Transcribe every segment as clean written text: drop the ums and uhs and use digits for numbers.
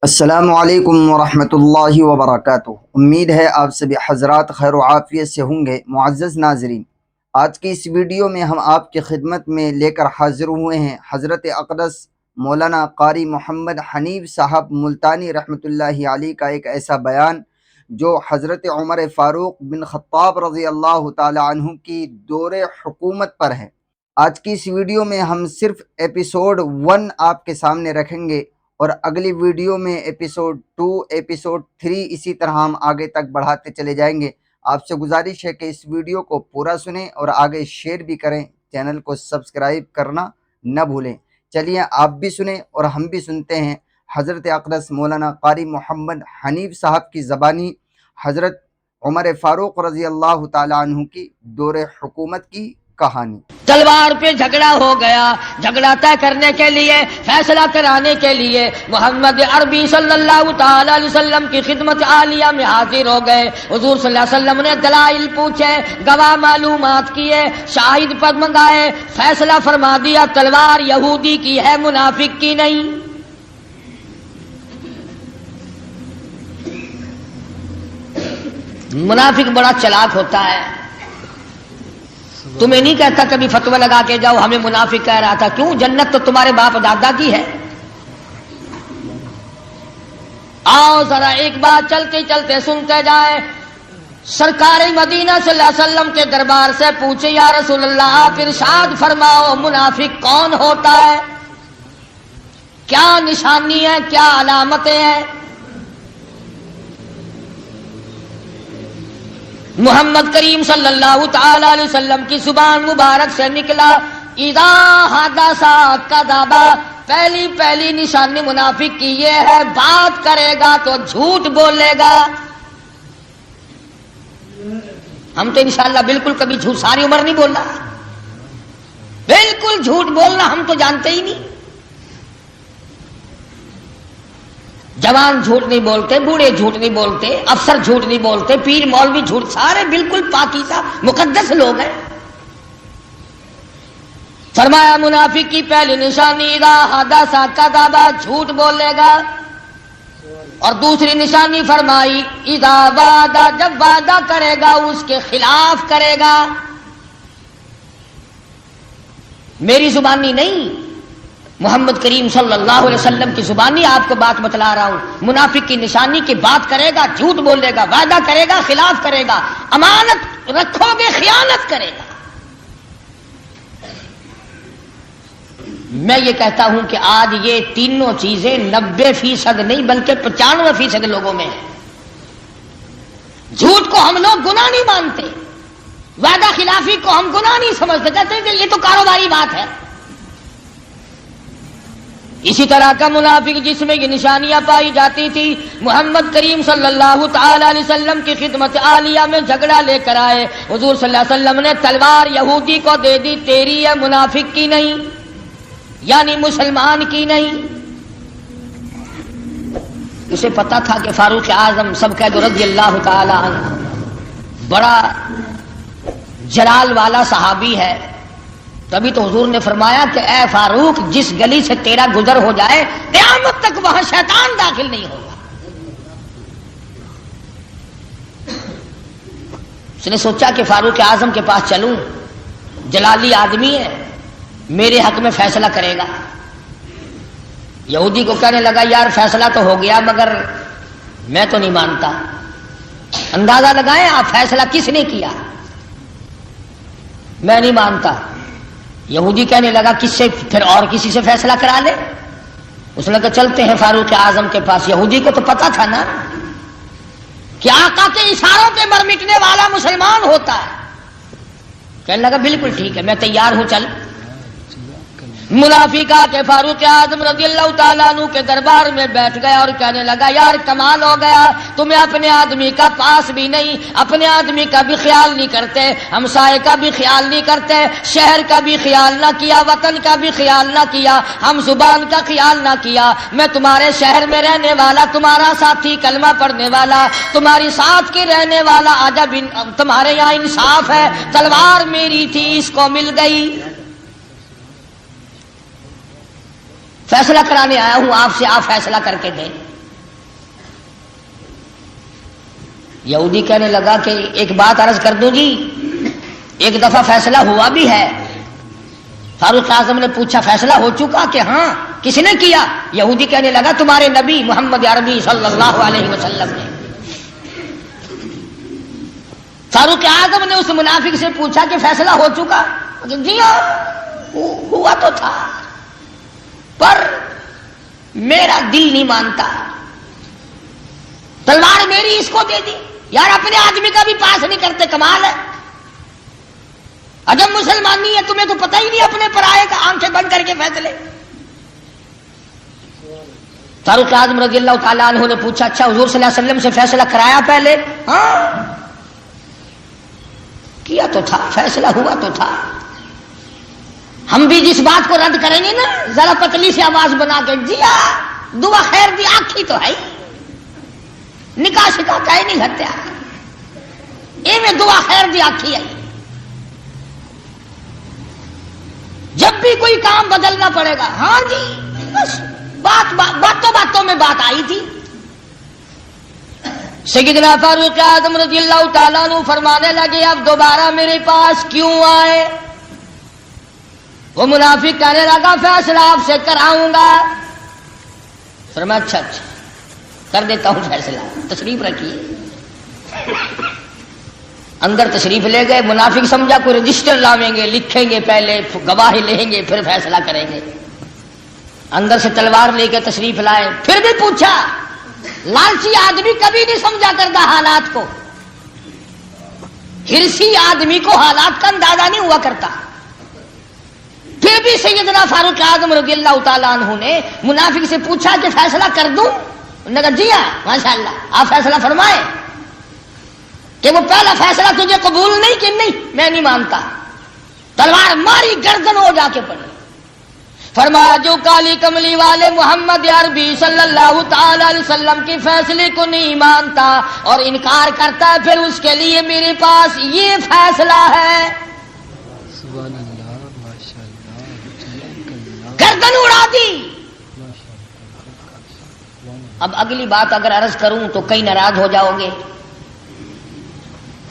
السلام علیکم ورحمۃ اللہ وبرکاتہ۔ امید ہے آپ سبھی حضرات خیر و عافیت سے ہوں گے۔ معزز ناظرین، آج کی اس ویڈیو میں ہم آپ کی خدمت میں لے کر حاضر ہوئے ہیں حضرت اقدس مولانا قاری محمد حنیف صاحب ملتانی رحمۃ اللہ علیہ کا ایک ایسا بیان جو حضرت عمر فاروق بن خطاب رضی اللہ تعالی عنہ کی دور حکومت پر ہے۔ آج کی اس ویڈیو میں ہم صرف ایپیسوڈ 1 آپ کے سامنے رکھیں گے اور اگلی ویڈیو میں ایپیسوڈ 2 ایپیسوڈ 3 اسی طرح ہم آگے تک بڑھاتے چلے جائیں گے۔ آپ سے گزارش ہے کہ اس ویڈیو کو پورا سنیں اور آگے شیئر بھی کریں، چینل کو سبسکرائب کرنا نہ بھولیں۔ چلیے آپ بھی سنیں اور ہم بھی سنتے ہیں حضرت اقدس مولانا قاری محمد حنیف صاحب کی زبانی حضرت عمر فاروق رضی اللہ تعالی عنہ کی دور حکومت کی کہانی۔ تلوار پہ جھگڑا ہو گیا، جھگڑا طے کرنے کے لیے، فیصلہ کرانے کے لیے محمد عربی صلی اللہ تعالی علیہ وسلم کی خدمت عالیہ میں حاضر ہو گئے۔ حضور صلی اللہ علیہ وسلم نے دلائل پوچھے، گواہ معلومات کیے، شاہد پر منگائے، فیصلہ فرما دیا تلوار یہودی کی ہے، منافق کی نہیں۔ منافق بڑا چلاک ہوتا ہے، تمہیں نہیں کہتا کبھی فتویٰ لگا کے جاؤ، ہمیں منافق کہہ رہا تھا۔ کیوں؟ جنت تو تمہارے باپ دادا کی ہے۔ آؤ ذرا ایک بات چلتے چلتے سنتے جائے۔ سرکار مدینہ صلی اللہ علیہ وسلم کے دربار سے پوچھے، یا رسول اللہ آپ ارشاد فرماؤ منافق کون ہوتا ہے؟ کیا نشانی ہے، کیا علامتیں ہیں؟ محمد کریم صلی اللہ تعالی علیہ وسلم کی زبان مبارک سے نکلا، اذا حدث کذب، پہلی نشانی منافق کی یہ ہے، بات کرے گا تو جھوٹ بولے گا۔ ہم تو انشاءاللہ بالکل کبھی جھوٹ، ساری عمر نہیں بولا، بالکل جھوٹ بولنا ہم تو جانتے ہی نہیں۔ جوان جھوٹ نہیں بولتے، بوڑھے جھوٹ نہیں بولتے، افسر جھوٹ نہیں بولتے، پیر مولوی جھوٹ، سارے بالکل پاکیزہ مقدس لوگ ہیں۔ فرمایا منافق کی پہلی نشانی اذا حدث کذب، جھوٹ بولے گا، اور دوسری نشانی فرمائی اذا وعد، جب وعدہ کرے گا اس کے خلاف کرے گا۔ میری زبانی نہیں، محمد کریم صلی اللہ علیہ وسلم کی زبانی آپ کو بات بتلا رہا ہوں۔ منافق کی نشانی کی بات کرے گا، جھوٹ بولے گا، وعدہ کرے گا، خلاف کرے گا، امانت رکھو گے خیانت کرے گا۔ میں یہ کہتا ہوں کہ آج یہ تینوں چیزیں 90% نہیں بلکہ 95% لوگوں میں ہیں۔ جھوٹ کو ہم لوگ گناہ نہیں مانتے، وعدہ خلافی کو ہم گناہ نہیں سمجھتے، کہتے ہیں کہ یہ تو کاروباری بات ہے۔ اسی طرح کا منافق جس میں یہ نشانیاں پائی جاتی تھی، محمد کریم صلی اللہ تعالی علیہ وسلم کی خدمت عالیہ میں جھگڑا لے کر آئے، حضور صلی اللہ علیہ وسلم نے تلوار یہودی کو دے دی، تیری ہے، منافق کی نہیں، یعنی مسلمان کی نہیں۔ اسے پتا تھا کہ فاروق اعظم سب کہہ دو رضی اللہ تعالی عنہ بڑا جلال والا صحابی ہے، تبھی تو حضور نے فرمایا کہ اے فاروق جس گلی سے تیرا گزر ہو جائے قیامت تک وہاں شیطان داخل نہیں ہوگا۔ اس نے سوچا کہ فاروق اعظم کے پاس چلوں، جلالی آدمی ہے، میرے حق میں فیصلہ کرے گا۔ یہودی کو کہنے لگا یار فیصلہ تو ہو گیا مگر میں تو نہیں مانتا۔ اندازہ لگائیں آپ فیصلہ کس نے کیا؟ میں نہیں مانتا۔ یہودی کہنے لگا کس سے؟ پھر اور کسی سے فیصلہ کرا لے۔ اس نے کہا چلتے ہیں فاروق اعظم کے پاس۔ یہودی کو تو پتا تھا نا کہ آقا کے اشاروں پہ مر مٹنے والا مسلمان ہوتا ہے۔ کہنے لگا بالکل ٹھیک ہے، میں تیار ہوں، چل۔ منافق آ کے فاروق اعظم رضی اللہ تعالیٰ عنہ کے دربار میں بیٹھ گیا اور کہنے لگا یار کمال ہو گیا، تمہیں اپنے آدمی کا پاس بھی نہیں، اپنے آدمی کا بھی خیال نہیں کرتے، ہمسائے کا بھی خیال نہیں کرتے، شہر کا بھی خیال نہ کیا، وطن کا بھی خیال نہ کیا، ہم زبان کا خیال نہ کیا۔ میں تمہارے شہر میں رہنے والا، تمہارا ساتھی، کلمہ پڑھنے والا، تمہاری ساتھ کے رہنے والا، عجب تمہارے یہاں انصاف ہے، تلوار میری تھی اس کو مل گئی۔ فیصلہ کرانے آیا ہوں آپ سے، آپ فیصلہ کر کے دیں۔ یہودی کہنے لگا کہ ایک بات عرض کر دوں جی، ایک دفعہ فیصلہ ہوا بھی ہے۔ فاروق اعظم نے پوچھا فیصلہ ہو چکا کہ ہاں، کس نے کیا؟ یہودی کہنے لگا تمہارے نبی محمد عربی صلی اللہ علیہ وسلم نے۔ فاروق اعظم نے اس منافق سے پوچھا کہ فیصلہ ہو چکا؟ جی ہاں ہوا تو تھا، پر میرا دل نہیں مانتا، تلوار میری اس کو دے دی۔ یار اپنے آدمی کا بھی پاس نہیں کرتے، کمال ہے۔ عجب مسلمانی ہے، تمہیں تو پتہ ہی نہیں اپنے پرائے کا، آنکھیں بند کر کے فیصلے۔ فاروق اعظم رضی اللہ تعالیٰ عنہ نے پوچھا اچھا حضور صلی اللہ علیہ وسلم سے فیصلہ کرایا پہلے؟ ہاں کیا تو تھا، فیصلہ ہوا تو تھا۔ ہم بھی جس بات کو رد کریں گے نا، ذرا پتلی سی آواز بنا کے جی ہاں دعا خیر دی آنکھی تو ہے ہی، نکاح شکا کا ہی نہیں گھٹیا، اے میں دعا خیر دی آنکھی آئی۔ جب بھی کوئی کام بدلنا پڑے گا، ہاں جی بس باتوں میں بات آئی تھی۔ سیدنا فاروق اعظم رضی اللہ تعالیٰ عنہ فرمانے لگے اب دوبارہ میرے پاس کیوں آئے؟ وہ منافق کہنے لگا فیصلہ آپ سے کراؤں گا۔ فرمایا اچھا کر دیتا ہوں فیصلہ، تشریف رکھیے۔ اندر تشریف لے گئے، منافق سمجھا کوئی رجسٹر لاویں گے، لکھیں گے پہلے، گواہی لیں گے، پھر فیصلہ کریں گے۔ اندر سے تلوار لے کے تشریف لائے، پھر بھی پوچھا۔ لالچی آدمی کبھی نہیں سمجھا کرتا حالات کو، ہرسی آدمی کو حالات کا اندازہ نہیں ہوا کرتا۔ پھر بھی سیدنا فاروق اعظم رضی اللہ تعالیٰ عنہ نے منافق سے پوچھا کہ فیصلہ کر دوں؟ انہوں نے کہا جی ہاں ماشاءاللہ آپ فیصلہ فرمائے۔ کہ وہ پہلا فیصلہ تجھے قبول نہیں کہ نہیں میں نہیں مانتا، تلوار ماری گردن ہو جا کے پڑی۔ فرمایا جو کالی کملی والے محمد عربی صلی اللہ تعالی علیہ وسلم کے فیصلے کو نہیں مانتا اور انکار کرتا ہے، پھر اس کے لیے میرے پاس یہ فیصلہ ہے۔ سبحان اللہ، ماشاءاللہ، گردن اڑا دی۔ اب اگلی بات اگر عرض کروں تو کئی ناراض ہو جاؤ گے۔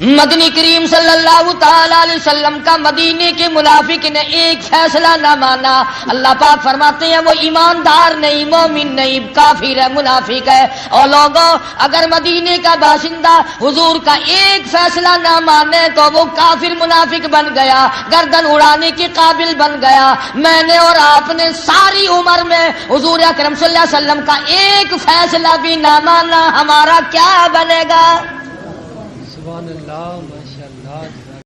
مدنی کریم صلی اللہ تعالی علیہ وسلم کا مدینے کے منافق نے ایک فیصلہ نہ مانا، اللہ پاک فرماتے ہیں وہ ایماندار نہیں، مومن نہیں، کافر ہے، منافق ہے۔ اور لوگوں اگر مدینے کا باشندہ حضور کا ایک فیصلہ نہ مانے تو وہ کافر منافق بن گیا، گردن اڑانے کے قابل بن گیا۔ میں نے اور آپ نے ساری عمر میں حضور اکرم صلی اللہ علیہ وسلم کا ایک فیصلہ بھی نہ مانا، ہمارا کیا بنے گا؟ سبحان اللہ، ماشاءاللہ۔